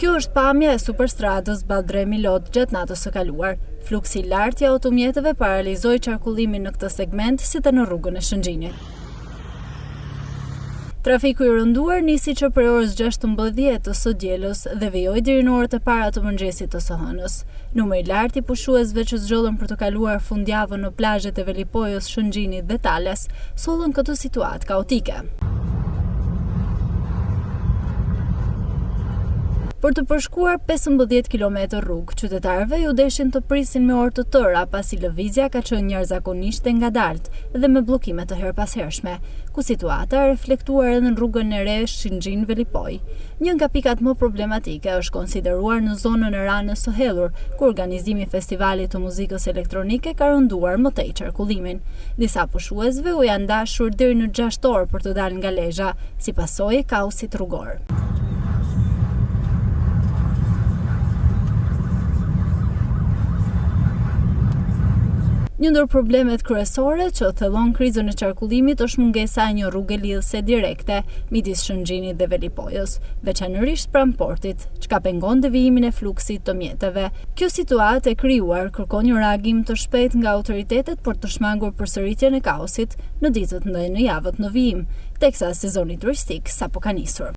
Kjo është pamja e superstradës Baldremi-Lod gjatë natës së kaluar. Fluksi i lartë i automjeteve paralizoi qarkullimin në këtë segment si dhe në rrugën e Shëngjinit. Trafiku i rënduar nisi që prej orës 16 të së dielës dhe vijoi deri në orët e para të mëngjesit të së hënës. Numri i lartë i pushuesve që zgjodhen për të kaluar fundjavën në plazhet e Velipojës, Shëngjinit dhe Tales sollën këtë situatë kaotike. Për të përshkuar 15 km rrugë, qytetarëve ju deshin të prisin me orë të tëra pasi lëvizja ka qenë jashtëzakonisht e ngadalt dhe me bllokime të herpashershme, ku situata reflektuar edhe në rrugën e re Shëngjin-Velipoj. Një nga pikat më problematike është konsideruar në zonën e Ranës së Hellur, ku organizimi i festivalit të muzikës elektronike ka rënduar më tej qarkullimin. Disa pushuesve u janë dashur deri në 6 orë për të dalë nga Lezhë, si pasojë e kaosit rrugor. Një ndër problemet kryesore që thellon krizën e qarkullimit është mungesa e një rruge lidhëse direkte midis Shëngjinit dhe Velipojës, veçanërisht pranë portit, çka pengon devijimin e fluksit të mjeteve. Kjo situatë e krijuar kërkon një reagim të shpejtë nga autoritetet për të shmangur përsëritjen e kaosit në ditët dhe në javët në vijim, teksa sezoni turistik sapo ka nisur.